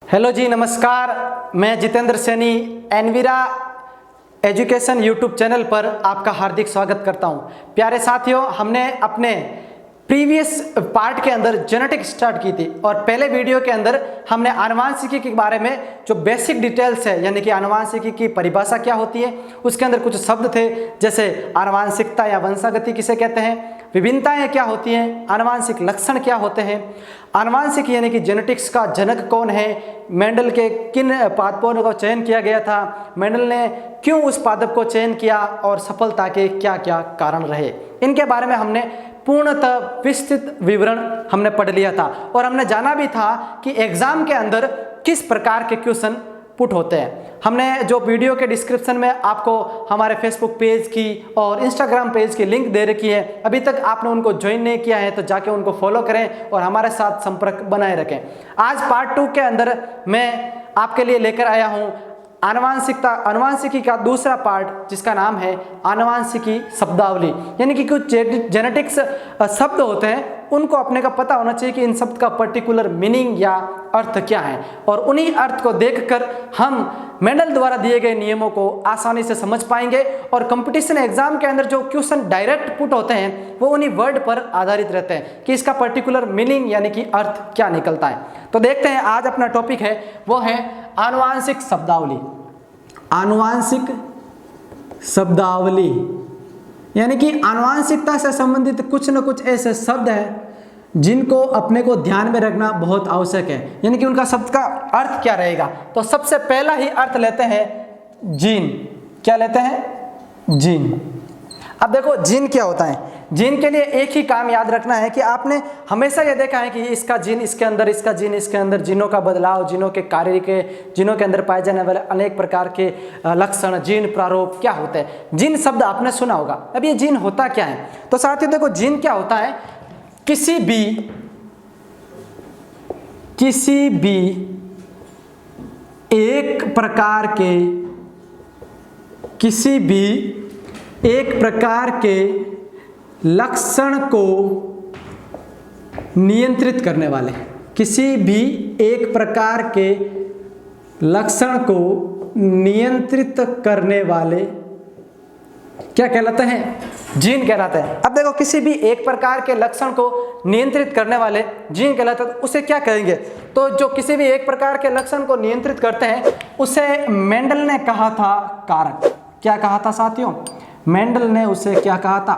Hello जी, नमस्कार। मैं जितेंद्र सैनी एनवीरा एजुकेशन यूट्यूब चैनल पर आपका हार्दिक स्वागत करता हूं। प्यारे साथियों, हमने अपने प्रीवियस पार्ट के अंदर जेनेटिक स्टार्ट की थी और पहले वीडियो के अंदर हमने आनुवांशिकी के बारे में जो बेसिक डिटेल्स है, यानी कि आनुवांशिकी की परिभाषा क्या होती है, उसके अंदर कुछ शब्द थे जैसे आनुवांशिकता या वंशागति किसे कहते हैं, विभिन्नताएं क्या होती हैं, आनुवांशिक लक्षण क्या होते हैं, आनुवांशिक यानी कि जेनेटिक्स का जनक कौन है, मेंडल के किन पादपों का चयन किया गया था, मेंडल ने क्यों उस पादप को चयन किया और सफलता के क्या क्या कारण रहे, इनके बारे में हमने पूर्णतः विस्तृत विवरण हमने पढ़ लिया था। और हमने जाना भी था कि एग्जाम के अंदर किस प्रकार के क्वेश्चन पुट होते हैं। हमने जो वीडियो के डिस्क्रिप्शन में आपको हमारे फेसबुक पेज की और इंस्टाग्राम पेज की लिंक दे रखी है, अभी तक आपने उनको ज्वाइन नहीं किया है तो जाके उनको फॉलो करें और हमारे साथ संपर्क बनाए रखें। आज पार्ट 2 के अंदर मैं आपके लिए लेकर आया हूं आनुवांशिकी का दूसरा पार्ट, जिसका नाम है आनुवांशिकी शब्दावली। यानी कि कुछ जेनेटिक्स शब्द होते हैं, उनको अपने का पता होना चाहिए कि इन शब्द का पर्टिकुलर मीनिंग या अर्थ क्या है, और उन्हीं अर्थ को देखकर हम मेंडल द्वारा दिए गए नियमों को आसानी से समझ पाएंगे। और कंपटीशन एग्जाम के अंदर जो क्वेश्चन डायरेक्ट पुट होते हैं वो उन्हीं वर्ड पर आधारित रहते हैं कि इसका पर्टिकुलर मीनिंग यानी कि अर्थ क्या निकलता है। तो देखते हैं, आज अपना टॉपिक है वो है आनुवांशिक शब्दावली। आनुवांशिक शब्दावली यानी कि आनुवांशिकता से संबंधित कुछ न कुछ ऐसे शब्द हैं जिनको अपने को ध्यान में रखना बहुत आवश्यक है, यानी कि उनका शब्द का अर्थ क्या रहेगा। तो सबसे पहला ही अर्थ लेते हैं जीन। क्या लेते हैं? जीन। अब देखो जीन क्या होता है। जीन के लिए एक ही काम याद रखना है कि आपने हमेशा ये देखा है कि इसका जीन इसके अंदर, इसका जीन इसके अंदर, जीनों का बदलाव, जीनों के कार्य के, जीनों के अंदर पाए जाने वाले अनेक प्रकार के लक्षण, जीन प्रारूप क्या होते हैं। जीन शब्द आपने सुना होगा। अब ये जीन होता क्या है? तो साथियों देखो, जीन क्या होता है, किसी भी एक प्रकार के लक्षण को नियंत्रित करने वाले, किसी भी एक प्रकार के लक्षण को नियंत्रित करने वाले क्या कहलाते हैं? जीन कहलाते हैं। अब देखो, किसी भी एक प्रकार के लक्षण को नियंत्रित करने वाले जीन कहलाते हैं। तो उसे क्या कहेंगे? तो जो किसी भी एक प्रकार के लक्षण को नियंत्रित करते हैं उसे मेंडल ने कहा था कारक। क्या कहा था साथियों? मेंडल ने उसे क्या कहा था?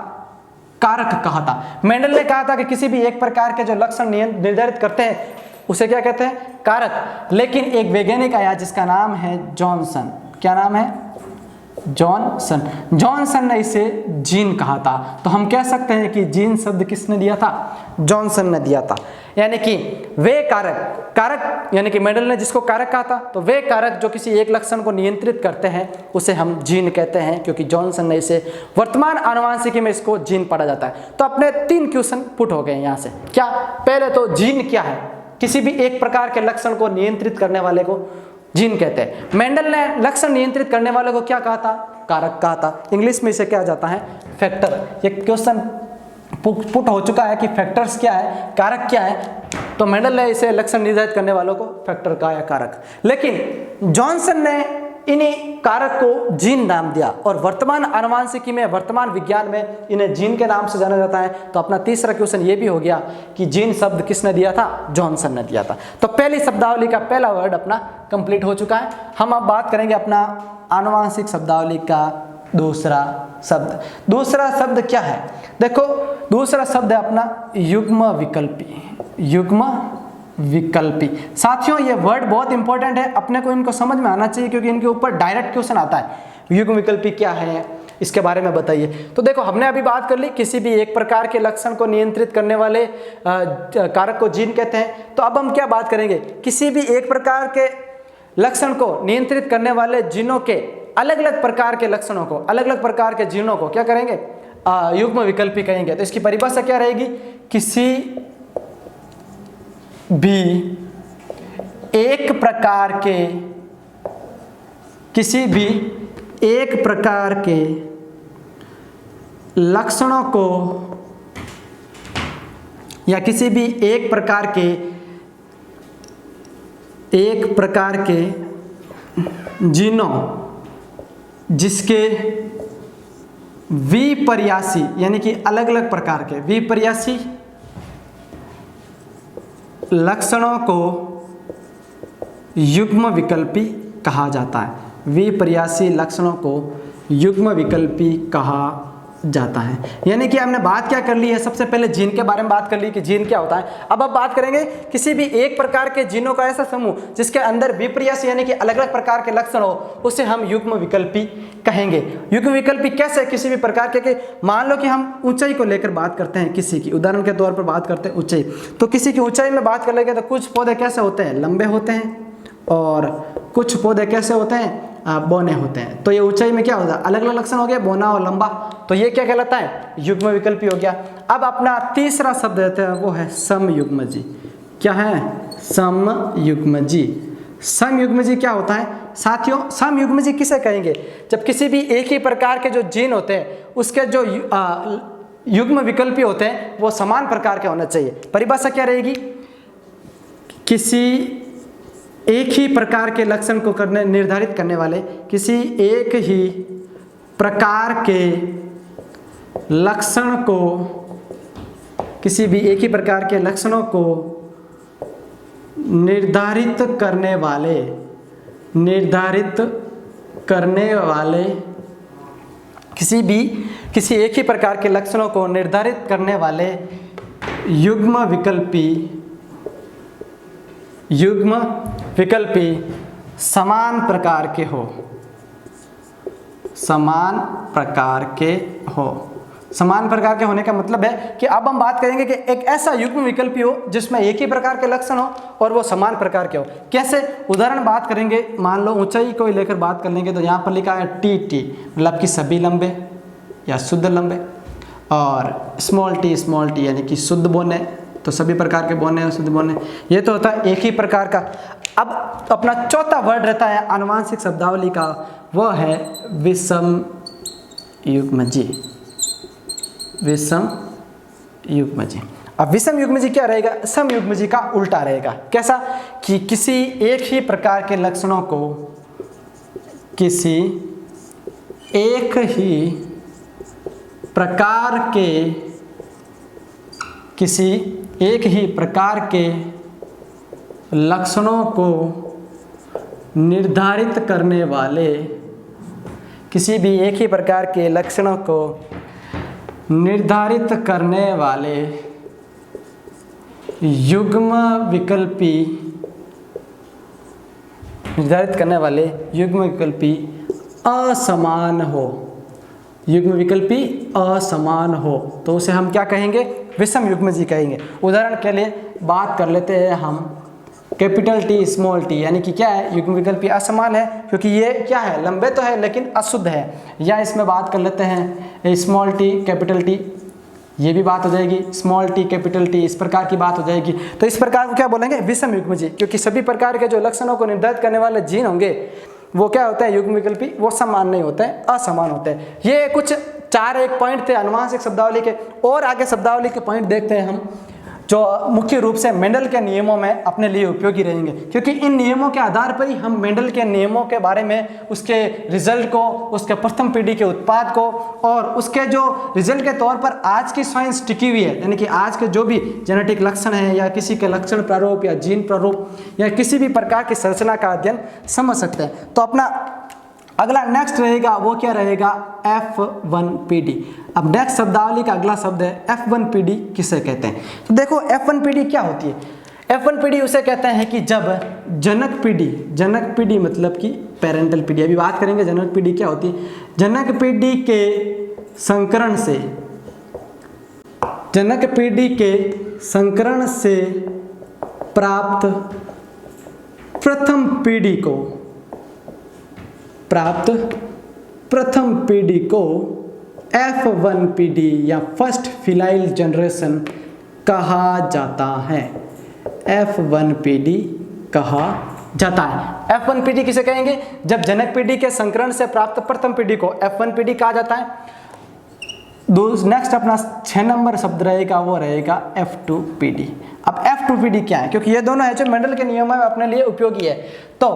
कारक कहा था। मेंडल ने कहा था कि किसी भी एक प्रकार के जो लक्षण निर्धारित करते हैं उसे क्या कहते हैं? कारक। लेकिन एक वैज्ञानिक आया जिसका नाम है जॉनसन। क्या नाम है? जॉनसन। जॉनसन ने इसे जीन कहा था। तो हम कह सकते हैं कि जीन शब्द किसने दिया था? जॉनसन ने दिया था। यानी कि वे कारक यानी कि मेंडल ने जिसको कारक कहा था, तो वे कारक जो किसी एक लक्षण को नियंत्रित करते हैं उसे हम जीन कहते हैं, क्योंकि जॉनसन ने इसे, वर्तमान आनुवांशिकी में इसको जीन पढ़ा जाता है। तो अपने 3 क्वेश्चन पुट हो गए यहाँ से। क्या? पहले तो जीन क्या है? किसी भी एक प्रकार के लक्षण को नियंत्रित करने वाले को जीन कहते हैं। मेंडल ने लक्षण नियंत्रित करने वाले को क्या कहा था? कारक कहा था। इंग्लिश में इसे क्या जाता है? फैक्टर। ये क्वेश्चन पुट हो चुका है कि फैक्टर्स क्या है, कारक क्या है। तो मेंडल ने इसे लक्षण निर्धारित करने वालों को फैक्टर कहा या कारक। लेकिन जॉनसन ने इन्हीं कारक को जीन नाम दिया और वर्तमान आनुवांशिकी में, वर्तमान विज्ञान में इन्हें जीन के नाम से जाना जाता है। तो अपना तीसरा क्वेश्चन ये भी हो गया कि जीन शब्द किसने दिया था? जॉनसन ने दिया था। तो पहली शब्दावली का पहला वर्ड अपना कंप्लीट हो चुका है। हम अब बात करेंगे अपना आनुवांशिक शब्दावली का दूसरा शब्द। दूसरा शब्द क्या है? देखो, दूसरा शब्द है अपना युग्म विकल्पी। युग्म विकल्पी। साथियों, ये वर्ड बहुत इंपॉर्टेंट है, अपने को इनको समझ में आना चाहिए क्योंकि इनके ऊपर डायरेक्ट क्वेश्चन आता है। युग्म विकल्पी क्या है, इसके बारे में बताइए। तो देखो, हमने अभी बात कर ली किसी भी एक प्रकार के लक्षण को नियंत्रित करने वाले कारक को जीन कहते हैं। तो अब हम क्या बात करेंगे? किसी भी एक प्रकार के लक्षण को नियंत्रित करने वाले जीनों के अलग अलग प्रकार के लक्षणों को, अलग अलग प्रकार के जीनों को क्या करेंगे? युग्म विकल्पी कहेंगे। तो इसकी परिभाषा क्या रहेगी? किसी भी एक प्रकार के लक्षणों को या किसी भी एक प्रकार के एक प्रकार के जीनों जिसके विपर्यासी यानी कि अलग अलग प्रकार के विपर्यासी लक्षणों को युग्म विकल्पी कहा जाता है। विपर्यासी लक्षणों को युग्म विकल्पी कहा जाता है। यानी कि हमने बात क्या कर ली है, सबसे पहले जीन के बारे में बात कर ली कि जीन क्या होता है। अब बात करेंगे किसी भी एक प्रकार के जीनों का ऐसा समूह जिसके अंदर विपर्यासी यानी कि अलग अलग प्रकार के लक्षण हो, उसे हम युग्म विकल्पी कहेंगे। युग्म विकल्पी कैसे, किसी भी प्रकार के मान लो कि हम ऊंचाई को लेकर बात करते हैं, किसी की उदाहरण के तौर पर बात करते हैं ऊंचाई, तो किसी की ऊंचाई में बात कर लेंगे तो कुछ पौधे कैसे होते हैं, लंबे होते हैं, और कुछ पौधे कैसे होते हैं, बौने होते हैं। तो ये ऊंचाई में क्या होता है, अलग अलग लक्षण हो गए, बौना और लंबा, तो ये क्या कहलाता है, युग्म विकल्पी हो गया। अब अपना तीसरा शब्द देते हैं, वो है समयुग्मजी। क्या है, समयुग्मजी। समयुग्मजी क्या होता है साथियों, समयुग्मजी किसे कहेंगे, जब किसी भी एक ही प्रकार के जो जीन होते हैं उसके जो युग्म विकल्पी होते हैं वो समान प्रकार के होना चाहिए। परिभाषा क्या रहेगी, किसी एक ही प्रकार के लक्षण को निर्धारित करने वाले, किसी एक ही प्रकार के लक्षण को, किसी भी एक ही प्रकार के लक्षणों को निर्धारित करने वाले किसी एक ही प्रकार के लक्षणों को निर्धारित करने वाले युग्म विकल्पी समान प्रकार के हो। समान प्रकार के होने का मतलब है कि अब हम बात करेंगे कि एक ऐसा युग्म विकल्पी हो जिसमें एक ही प्रकार के लक्षण हो और वो समान प्रकार के हो। कैसे, उदाहरण बात करेंगे, मान लो ऊंचाई को लेकर बात कर लेंगे तो यहाँ पर लिखा है टी, मतलब कि सभी लंबे या शुद्ध लंबे, और स्मॉल टी यानी कि शुद्ध बौने, तो सभी प्रकार के बौने और शुद्ध बौने, ये तो होता है एक ही प्रकार का। अब अपना चौथा वर्ड रहता है आनुवांशिक शब्दावली का, वो है विषम युग्मजी। विषम युग्मजी। अब विषम युग्मजी क्या रहेगा, सम युग्मजी का उल्टा रहेगा। कैसा, कि किसी एक ही प्रकार के लक्षणों को किसी एक ही प्रकार के लक्षणों को निर्धारित करने वाले, किसी भी एक ही प्रकार के लक्षणों को निर्धारित करने वाले युग्म विकल्पी असमान हो, युग्म विकल्पी असमान हो, तो उसे हम क्या कहेंगे, विषम युग्मजी कहेंगे। उदाहरण के लिए बात कर लेते हैं हम कैपिटल टी स्मॉल टी, यानी कि क्या है, युग्म विकल्पी असमान है क्योंकि ये क्या है, लंबे तो है लेकिन अशुद्ध है। या इसमें बात कर लेते हैं स्मॉल टी कैपिटल टी, ये भी बात हो जाएगी, स्मॉल टी कैपिटल टी, इस प्रकार की बात हो जाएगी। तो इस प्रकार को क्या बोलेंगे, विषम युग्मजी, क्योंकि सभी प्रकार के जो लक्षणों को निर्धारित करने वाले जीन होंगे वो क्या होता है, युग्म विकल्पी, वो समान नहीं होते हैं, असमान होते हैं। ये कुछ 4 पॉइंट थे आनुवांशिक शब्दावली के, और आगे शब्दावली के पॉइंट देखते हैं हम, जो मुख्य रूप से मेंडल के नियमों में अपने लिए उपयोगी रहेंगे, क्योंकि इन नियमों के आधार पर ही हम मेंडल के नियमों के बारे में, उसके रिजल्ट को, उसके प्रथम पीढ़ी के उत्पाद को, और उसके जो रिजल्ट के तौर पर आज की साइंस टिकी हुई है, यानी कि आज के जो भी जेनेटिक लक्षण है या किसी के लक्षण प्रारूप या जीन प्रारूप या किसी भी प्रकार की संरचना का अध्ययन समझ सकते हैं। तो अपना अगला नेक्स्ट रहेगा, वो क्या रहेगा, F1PD। अब नेक्स्ट शब्दावली का अगला शब्द है F1PD, किसे कहते हैं। तो देखो F1PD क्या होती है, F1PD उसे कहते हैं कि जब जनक पीढ़ी मतलब कि पेरेंटल पीढ़ी, अभी बात करेंगे जनक पीढ़ी क्या होती है, जनक पीढ़ी के संकरण से प्राप्त प्रथम पीढ़ी को F1PD या फर्स्ट फिलाइल जनरेशन कहा जाता है। F1PD कहा जाता है। F1PD किसे कहेंगे, जब जनक पीढ़ी के संकरण से प्राप्त प्रथम पीढ़ी को F1PD कहा जाता है। नेक्स्ट अपना 6 नंबर शब्द रहेगा, वो रहेगा F2PD। अब F2PD क्या है, क्योंकि ये दोनों है जो मेंडल के नियम में अपने लिए उपयोगी है। तो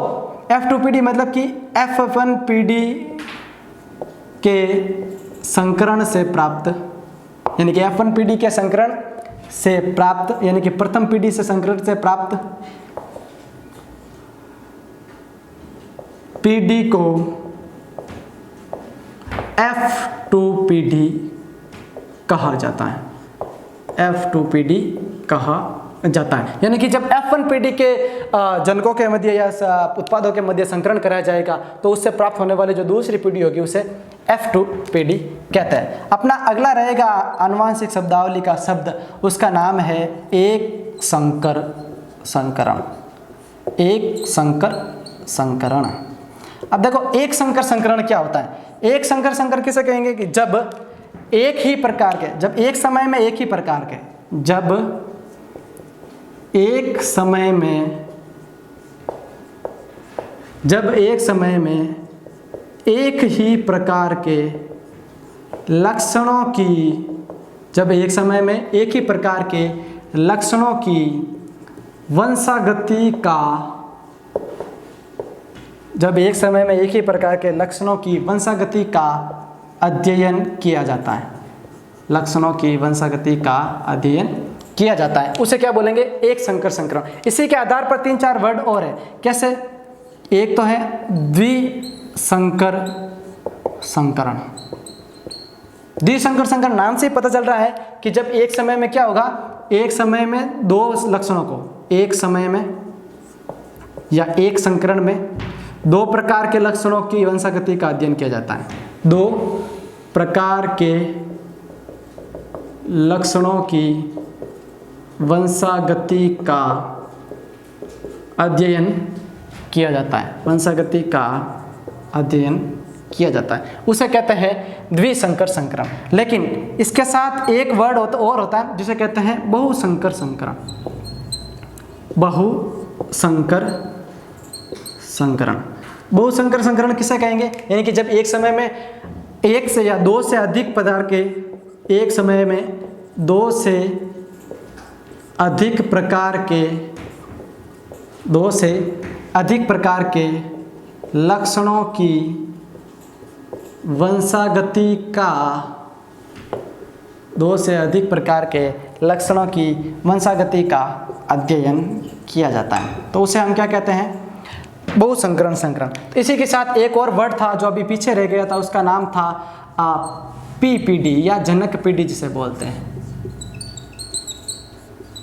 F2PD मतलब कि F1PD के संकरण से प्राप्त, यानी कि F1PD के संकरण से प्राप्त, यानी कि प्रथम पीढ़ी से संकरण से प्राप्त पीढ़ी को F2PD कहा जाता है। F2PD कहा जाता है, यानी कि जब F1PD के जनकों के मध्य या उत्पादों के मध्य संकरण कराया जाएगा तो उससे प्राप्त होने वाली जो दूसरी पीढ़ी होगी उसे F2PD कहते हैं। अपना अगला रहेगा आनुवांशिक शब्दावली का शब्द, उसका नाम है एक संकर संकरण। एक संकर संकरण। अब देखो एक संकर संकरण क्या होता है। एक संकर संकरण किसे कहेंगे कि जब एक ही प्रकार के, जब एक समय में एक ही प्रकार के, जब एक समय में एक ही प्रकार के लक्षणों की, जब एक समय में एक ही प्रकार के लक्षणों की वंशागति का, जब एक समय में एक ही प्रकार के लक्षणों की वंशागति का अध्ययन किया जाता है, लक्षणों की वंशागति का अध्ययन किया जाता है, उसे क्या बोलेंगे, एक संकर संकरण। इसी के आधार पर 3-4 वर्ड और है। कैसे? एक तो है द्विसंकर संकरण। द्विसंकर संकरण नाम से ही पता चल रहा है कि जब एक समय में क्या होगा, एक समय में दो लक्षणों को, एक समय में या एक संकरण में दो प्रकार के लक्षणों की वंशागति का अध्ययन किया जाता है। दो प्रकार के लक्षणों की वंशागति का अध्ययन किया जाता है, वंशागति का अध्ययन किया जाता है, उसे कहते हैं द्विसंकर संकरण। लेकिन इसके साथ एक वर्ड और होता है जिसे कहते हैं बहुसंकर संकरण। बहुसंकर संकरण। बहुसंकर संकरण किसे कहेंगे, यानी कि जब एक समय में एक से या दो से अधिक पदार्थ के, एक समय में दो से अधिक प्रकार के, दो से अधिक प्रकार के लक्षणों की वंशागति का, दो से अधिक प्रकार के लक्षणों की वंशागति का अध्ययन किया जाता है, तो उसे हम क्या कहते हैं, बहुसंकरण संकरण। तो इसी के साथ एक और वर्ड था जो अभी पीछे रह गया था, उसका नाम था PPD या जनक पीढ़ी जिसे बोलते हैं,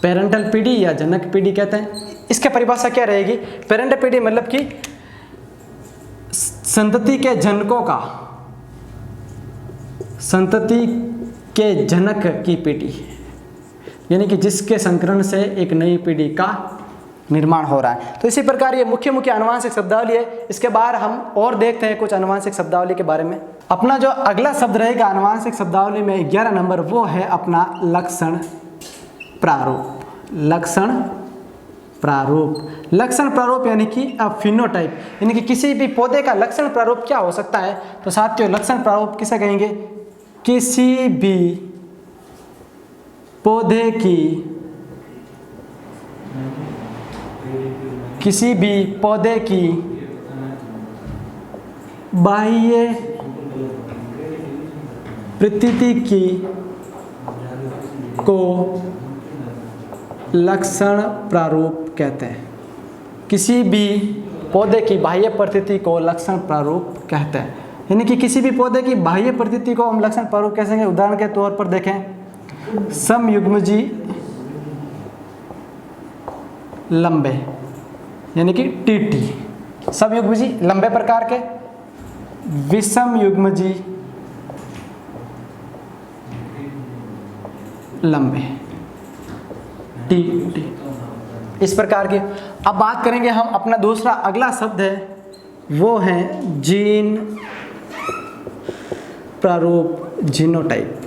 पेरेंटल पीढ़ी या जनक पीढ़ी कहते हैं। इसके परिभाषा क्या रहेगी, पेरेंटल पीढ़ी मतलब कि संतति के जनकों का, संतति के जनक की पीढ़ी, यानी कि जिसके संकरण से एक नई पीढ़ी का निर्माण हो रहा है। तो इसी प्रकार ये मुख्य मुख्य आनुवांशिक शब्दावली है। इसके बाद हम और देखते हैं कुछ आनुवांशिक शब्दावली के बारे में। अपना जो अगला शब्द रहेगा आनुवांशिक शब्दावली में 11 नंबर, वो है अपना लक्षण प्रारूप। लक्षण प्रारूप। लक्षण प्रारूप यानी कि फिनोटाइप, यानी कि किसी भी पौधे का लक्षण प्रारूप क्या हो सकता है। तो साथियों लक्षण प्रारूप किसे कहेंगे, किसी भी पौधे की, किसी भी पौधे की बाह्य प्रतीति की को लक्षण प्रारूप कहते हैं। किसी भी पौधे की बाह्य प्रतीति को लक्षण प्रारूप कहते हैं, यानी कि किसी भी पौधे की बाह्य प्रतीति को हम लक्षण प्रारूप कह सकेंगे। उदाहरण के तौर पर देखें, समयुग्मजी लंबे, यानी कि TT, समयुग्मजी लंबे प्रकार के, विषमयुग्मजी लंबे, TT, इस प्रकार के। अब बात करेंगे हम अपना दूसरा अगला शब्द है, वो है जीन प्रारूप, जीनोटाइप।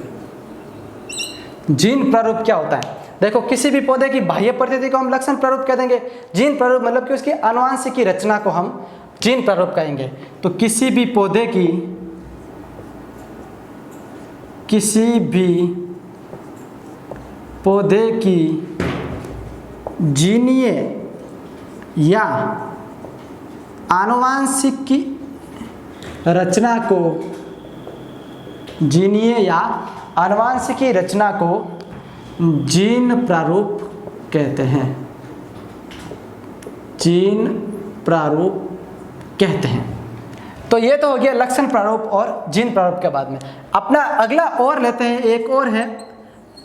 जीन प्रारूप क्या होता है, देखो किसी भी पौधे की बाह्य प्रतीति को हम लक्षण प्रारूप कह देंगे। जीन प्रारूप मतलब कि उसकी आनुवांशिकी रचना को हम जीन प्रारूप कहेंगे। तो किसी भी पौधे की, किसी भी पौधे की जीनीय या आनुवांशिक की रचना को, जीनीय या आनुवांशिकी रचना को जीन प्रारूप कहते हैं, जीन प्रारूप कहते हैं। तो ये तो हो गया लक्षण प्रारूप और जीन प्रारूप के बाद में। अपना अगला और लेते हैं, एक और है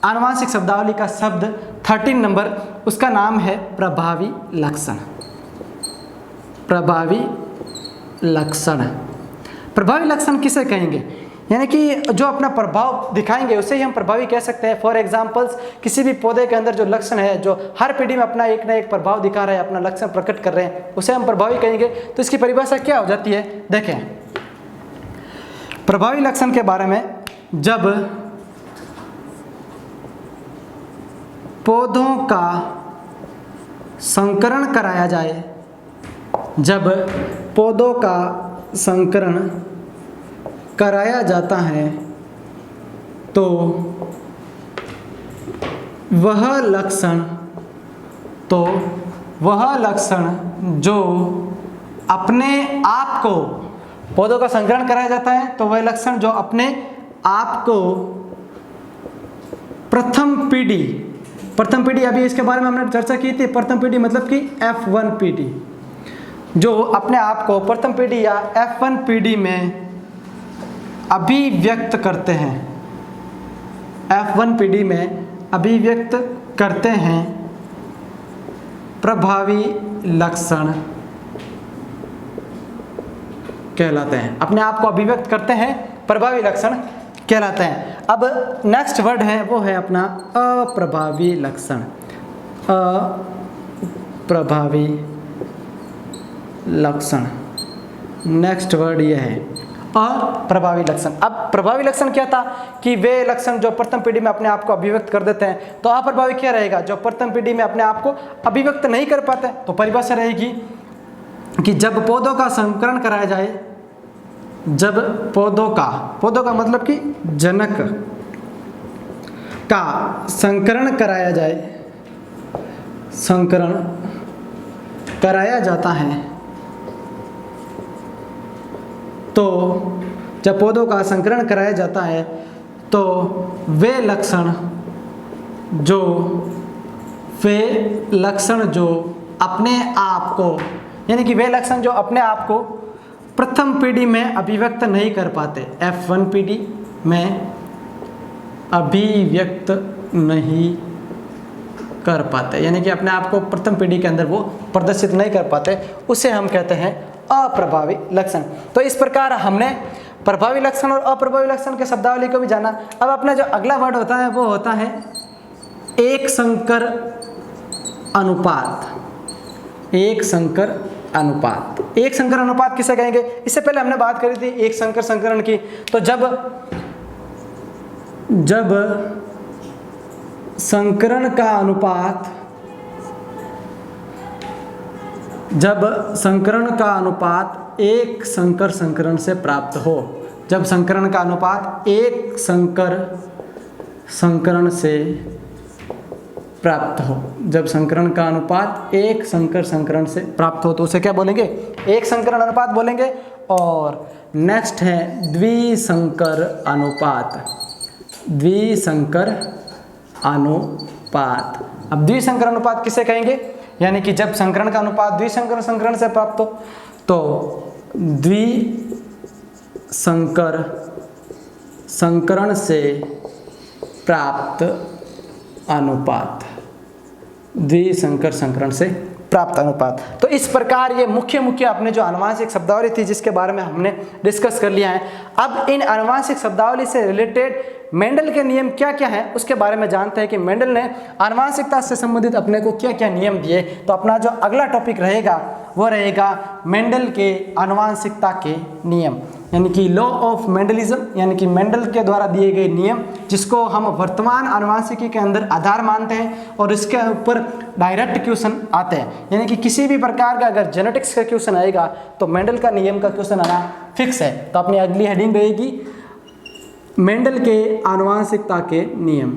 आनुवांशिक शब्दावली का शब्द 13 नंबर, उसका नाम है प्रभावी लक्षण। प्रभावी लक्षण, प्रभावी लक्षण किसे कहेंगे? यानी कि जो अपना प्रभाव दिखाएंगे उसे ही हम प्रभावी कह सकते हैं। फॉर एग्जांपल्स, किसी भी पौधे के अंदर जो लक्षण है, जो हर पीढ़ी में अपना एक ना एक प्रभाव दिखा रहा है, अपना लक्षण प्रकट कर रहे हैं, उसे हम प्रभावी कहेंगे। तो इसकी परिभाषा क्या हो जाती है, देखें। प्रभावी लक्षण के बारे में, जब पौधों का संकरण कराया जाए, जब पौधों का संकरण कराया जाता है तो वह लक्षण जो अपने आप को, पौधों का संकरण कराया जाता है तो वह लक्षण जो अपने आप को प्रथम पीढ़ी, अभी इसके बारे में हमने चर्चा की थी। प्रथम पीढ़ी मतलब कि F1 पीढ़ी, जो अपने आप को प्रथम पीढ़ी या F1 पीढ़ी में अभिव्यक्त करते हैं, F1 पीढ़ी में अभिव्यक्त करते हैं, प्रभावी लक्षण कहलाते हैं। अपने आप को अभिव्यक्त करते हैं, प्रभावी लक्षण कहलाते हैं। अब नेक्स्ट वर्ड है वो है अपना अप्रभावी लक्षण। अप्रभावी लक्षण, नेक्स्ट वर्ड ये है अप्रभावी लक्षण। अब प्रभावी लक्षण क्या था कि वे लक्षण जो प्रथम पीढ़ी में अपने आप को अभिव्यक्त कर देते हैं। तो अप्रभावी क्या रहेगा, जो प्रथम पीढ़ी में अपने आप को अभिव्यक्त नहीं कर पाते। तो परिभाषा रहेगी कि जब पौधों का संकरण कराया जाए, जब पौधों का मतलब कि जनक का संकरण कराया जाए, संकरण कराया जाता है, तो जब पौधों का संकरण कराया जाता है तो वे लक्षण जो अपने आप को, यानी कि वे लक्षण जो अपने आप को प्रथम पीढ़ी में अभिव्यक्त नहीं कर पाते, F1 पीढ़ी में अभिव्यक्त नहीं कर पाते, यानी कि अपने आप को प्रथम पीढ़ी के अंदर वो प्रदर्शित नहीं कर पाते, उसे हम कहते हैं अप्रभावी लक्षण। तो इस प्रकार हमने प्रभावी लक्षण और अप्रभावी लक्षण के शब्दावली को भी जाना। अब अपना जो अगला वर्ड होता है वो होता है एक संकर अनुपात। एक संकर अनुपात, एक संकर अनुपात किसे कहेंगे? इससे पहले हमने बात करी थी एक संकर संकरण की। तो जब संकरण का अनुपात, जब संकरण का अनुपात एक संकर संकरण से प्राप्त हो, जब संकरण का अनुपात एक संकर संकरण से प्राप्त हो, जब संकरण का अनुपात एक संकर संकरण से प्राप्त हो तो उसे क्या बोलेंगे? एक संकरण अनुपात बोलेंगे। और नेक्स्ट है द्विसंकर अनुपात। द्विसंकर अनुपात, अब द्विसंकर अनुपात किसे कहेंगे? यानी कि जब संकरण का अनुपात द्विसंकर संकरण से प्राप्त हो तो द्विसंकर संकरण से प्राप्त अनुपात, द्विसंकर संकरण से प्राप्त अनुपात। तो इस प्रकार ये मुख्य अपने जो आनुवांशिक शब्दावली थी जिसके बारे में हमने डिस्कस कर लिया है। अब इन आनुवांशिक शब्दावली से रिलेटेड मेंडल के नियम क्या क्या हैं उसके बारे में जानते हैं कि मेंडल ने आनुवांशिकता से संबंधित अपने को क्या क्या नियम दिए। तो अपना जो अगला टॉपिक रहेगा वो रहेगा मेंडल के आनुवांशिकता के नियम, यानी कि लॉ ऑफ मेंडलिज्म, यानी कि मेंडल के द्वारा दिए गए नियम जिसको हम वर्तमान आनुवांशिकी के अंदर आधार मानते हैं और इसके ऊपर डायरेक्ट क्वेश्चन आते हैं। यानी कि किसी भी प्रकार का अगर जेनेटिक्स का क्वेश्चन आएगा तो मेंडल का नियम का क्वेश्चन आना फिक्स है। तो अपनी अगली हेडिंग रहेगी मेंडल के आनुवांशिकता के नियम।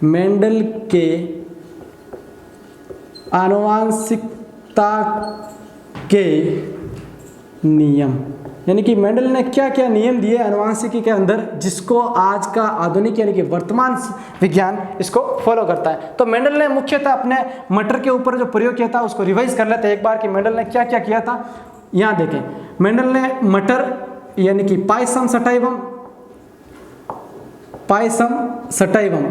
मेंडल के आनुवांशिकता के नियम, यानी कि मेंडल ने क्या क्या नियम दिए आनुवांशिकी के अंदर, जिसको आज का आधुनिक यानी कि वर्तमान विज्ञान इसको फॉलो करता है। तो मेंडल ने मुख्यतः अपने मटर के ऊपर जो प्रयोग किया था उसको रिवाइज कर लेते हैं एक बार कि मेंडल ने क्या क्या किया था। यहाँ देखें, मेंडल ने मटर यानी कि पायसम सटाइवम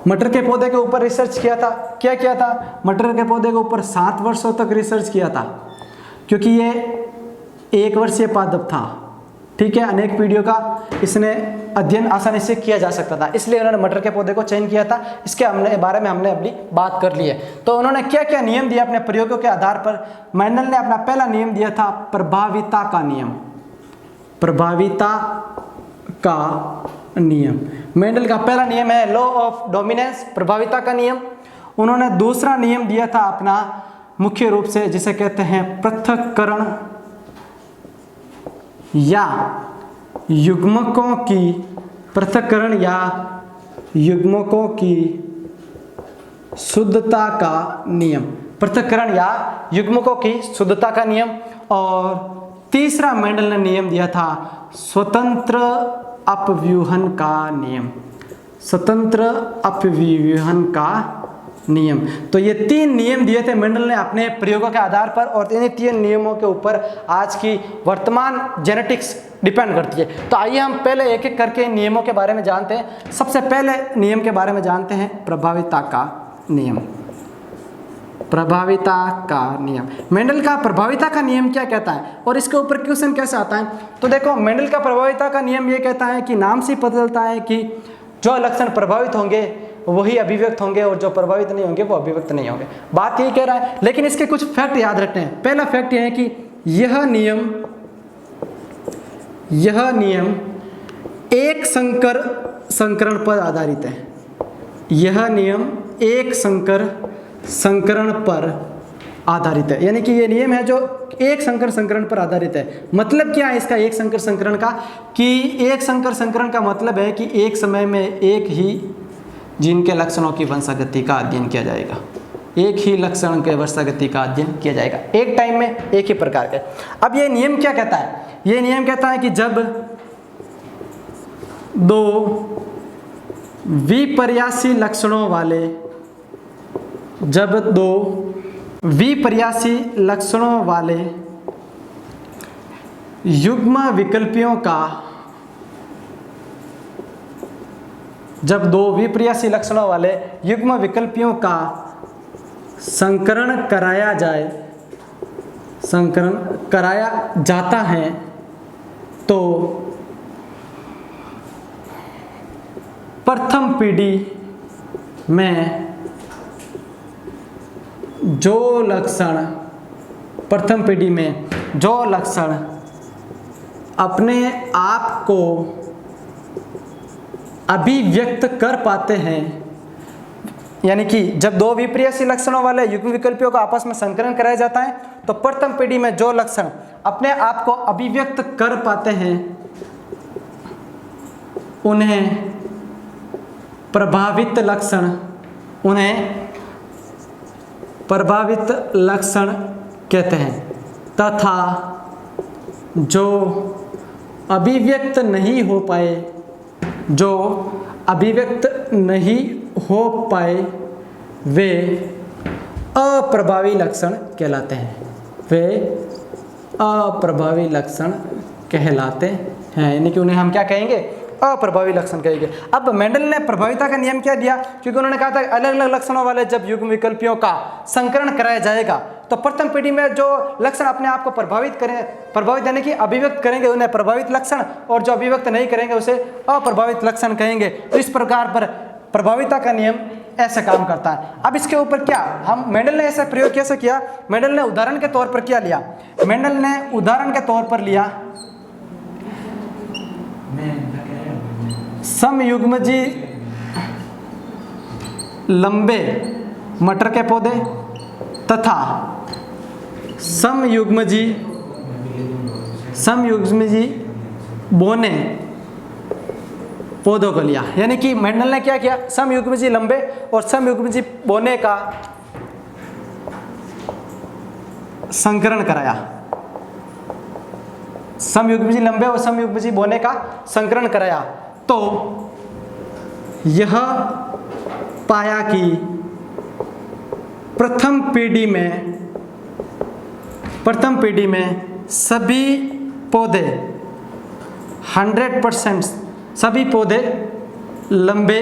मटर के पौधे के ऊपर रिसर्च किया था। क्या किया था? मटर के पौधे के ऊपर 7 वर्षों तक रिसर्च किया था, क्योंकि ये 1 वर्षीय पादप था, ठीक है। अनेक पीढ़ियों का इसने अध्ययन आसानी से किया जा सकता था, इसलिए उन्होंने मटर के पौधे को चयन किया था। इसके बारे में हमने अभी बात कर ली है। तो उन्होंने क्या क्या नियम दिया अपने प्रयोगों के आधार पर? मेंडल ने अपना पहला नियम दिया था प्रभाविता का नियम। प्रभाविता का नियम मेंडल का पहला नियम है, लॉ ऑफ डोमिनेंस, प्रभाविता का नियम। उन्होंने दूसरा नियम दिया था अपना मुख्य रूप से जिसे कहते हैं पृथक्करण या युग्मकों की पृथक्करण या युग्मकों की शुद्धता का नियम। पृथक्करण या युग्मकों की शुद्धता का नियम। और तीसरा मेंडल ने नियम दिया था स्वतंत्र अपव्यूहन का नियम। स्वतंत्र अपव्यूहन का नियम। तो ये 3 नियम दिए थे मेंडल ने अपने प्रयोगों के आधार पर, और इन 3 नियमों के ऊपर आज की वर्तमान जेनेटिक्स डिपेंड करती है। तो आइए हम पहले एक एक करके इन नियमों के बारे में जानते हैं। सबसे पहले नियम के बारे में जानते हैं प्रभाविता का नियम। प्रभाविता का नियम, मेंडल का प्रभाविता का नियम क्या कहता है और इसके ऊपर क्वेश्चन कैसे आता है? तो देखो, मेंडल का प्रभाविता का नियम ये कहता है कि नाम से पता चलता है कि जो लक्षण प्रभावित होंगे वही अभिव्यक्त होंगे और जो प्रभावित नहीं होंगे वो अभिव्यक्त नहीं होंगे। बात यही कह रहा है, लेकिन इसके कुछ फैक्ट याद रखते हैं। पहला फैक्ट यह है कि यह नियम एक संकरण पर आधारित है। यह नियम एक संकरण पर आधारित है, यानी कि ये नियम है जो एक संकरण पर आधारित है। मतलब क्या है इसका एक संकरण का? कि एक संकरण का मतलब है कि एक समय में एक ही जीन के लक्षणों की वंशागति का अध्ययन किया जाएगा। एक ही लक्षण के वंशागति का अध्ययन किया जाएगा एक टाइम में, एक ही प्रकार के। अब ये नियम क्या कहता है? ये नियम कहता है कि जब 2 विपर्यासी लक्षणों वाले युग्म विकल्पियों का जब 2 विपर्यासी लक्षणों वाले युग्म विकल्पियों का संकरण कराया जाता है तो प्रथम पीढ़ी में जो लक्षण अपने आप को अभिव्यक्त कर पाते हैं, यानी कि जब 2 विपर्यासी लक्षणों वाले युग्म विकल्पियों का आपस में संकरण कराया जाता है तो प्रथम पीढ़ी में जो लक्षण अपने आप को अभिव्यक्त कर पाते हैं उन्हें प्रभावित लक्षण कहते हैं, तथा जो अभिव्यक्त नहीं हो पाए वे अप्रभावी लक्षण कहलाते हैं। यानी कि उन्हें हम क्या कहेंगे? अप्रभावी लक्षण कहेंगे। अब मेंडल ने प्रभाविता का नियम क्या दिया? क्योंकि उन्होंने कहा था अलग अलग लक्षणों वाले जब युग्म विकल्पियों का संकरण कराया जाएगा तो प्रथम पीढ़ी में जो लक्षण अपने आप को प्रभावित यानी कि अभिव्यक्त करेंगे उन्हें प्रभावित लक्षण, और जो अभिव्यक्त नहीं करेंगे उसे अप्रभावित लक्षण कहेंगे। तो इस प्रकार पर प्रभाविता का नियम ऐसे काम करता है। अब इसके ऊपर क्या हम मेंडल ने ऐसा प्रयोग कैसे किया? मेंडल ने उदाहरण के तौर पर क्या लिया? मेंडल ने उदाहरण के तौर पर लिया समयुग्मजी लंबे मटर के पौधे तथा समयुग्मजी बोने पौधों को लिया। यानी कि मेंडल ने क्या किया? समयुग्मजी लंबे और समयुग्मजी बोने का संकरण कराया, समयुग्मजी लंबे और समयुग्मजी बोने का संकरण कराया, तो यह पाया कि प्रथम पीढ़ी में सभी पौधे 100% सभी पौधे लंबे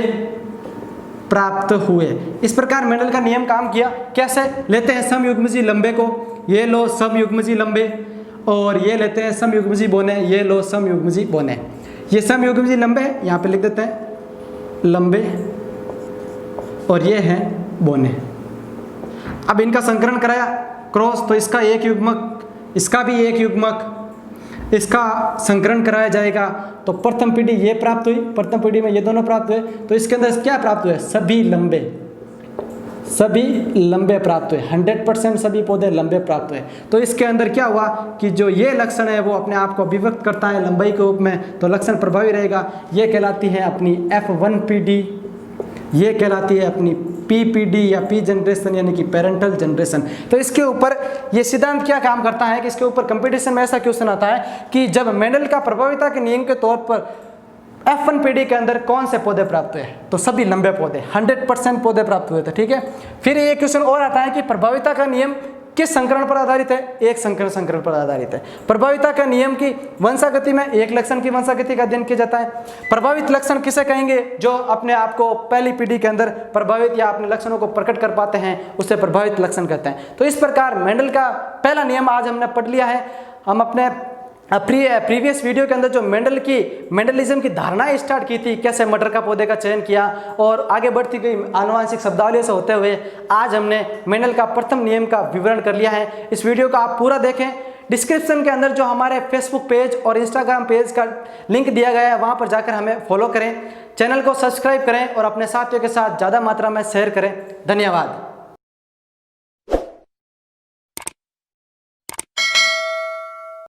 प्राप्त हुए। इस प्रकार मेंडल का नियम काम किया। कैसे लेते हैं समयुग्मजी लंबे को, ये लो समयुग्मजी लंबे, और ये लेते हैं समयुग्मजी बोने, ये लो समयुग्मजी बोने। ये समयुग्मजी लंबे है, यहाँ पे लिख देते हैं लंबे, और ये हैं बोने। अब इनका संकरण कराया क्रॉस, तो इसका एक युग्मक, इसका भी एक युग्मक, इसका संकरण कराया जाएगा, तो प्रथम पीढ़ी ये प्राप्त हुई, प्रथम पीढ़ी में ये दोनों प्राप्त हुए, तो इसके अंदर क्या प्राप्त हुए, सभी लंबे प्राप्त हुए, 100% सभी पौधे लंबे प्राप्त हुए। तो इसके अंदर क्या हुआ कि जो ये लक्षण है वो अपने आप को अभिव्यक्त करता है लंबाई के रूप में, तो लक्षण प्रभावी रहेगा। ये कहलाती है अपनी F1 पीढ़ी, ये कहलाती है अपनी P पीढ़ी या P जनरेशन, यानी कि पेरेंटल जनरेशन। तो इसके ऊपर ये सिद्धांत क्या काम करता है कि इसके ऊपर कंपटीशन में ऐसा क्वेश्चन आता है कि जब मेंडल का प्रभाविता के नियम के तौर पर F1 पीढ़ी के अंदर कौन से पौधे प्राप्त हुए, तो सभी लंबे पौधे, 100% पौधे प्राप्त हुए थे। ठीक है, फिर ये क्वेश्चन और आता है कि प्रभाविता का नियम किस संकरण पर आधारित है, एक संकरण पर आधारित है। प्रभाविता का नियम की वंशागति में एक लक्षण की वंशागति का अध्ययन किया जाता है। प्रभावित लक्षण किसे कहेंगे, जो अपने आप को पहली पीढ़ी के अंदर प्रभावित या अपने लक्षणों को प्रकट कर पाते हैं, उससे प्रभावित लक्षण कहते हैं। तो इस प्रकार मेंडल का पहला नियम आज हमने पढ़ लिया है। हम अपने प्रीवियस वीडियो के अंदर जो मेंडलिज्म की धारणाएं स्टार्ट की थी, कैसे मटर का पौधे का चयन किया और आगे बढ़ती गई आनुवांशिक शब्दावली से होते हुए आज हमने मेंडल का प्रथम नियम का विवरण कर लिया है। इस वीडियो को आप पूरा देखें। डिस्क्रिप्शन के अंदर जो हमारे फेसबुक पेज और इंस्टाग्राम पेज का लिंक दिया गया है, वहां पर जाकर हमें फॉलो करें, चैनल को सब्सक्राइब करें और अपने साथियों के साथ ज़्यादा मात्रा में शेयर करें। धन्यवाद।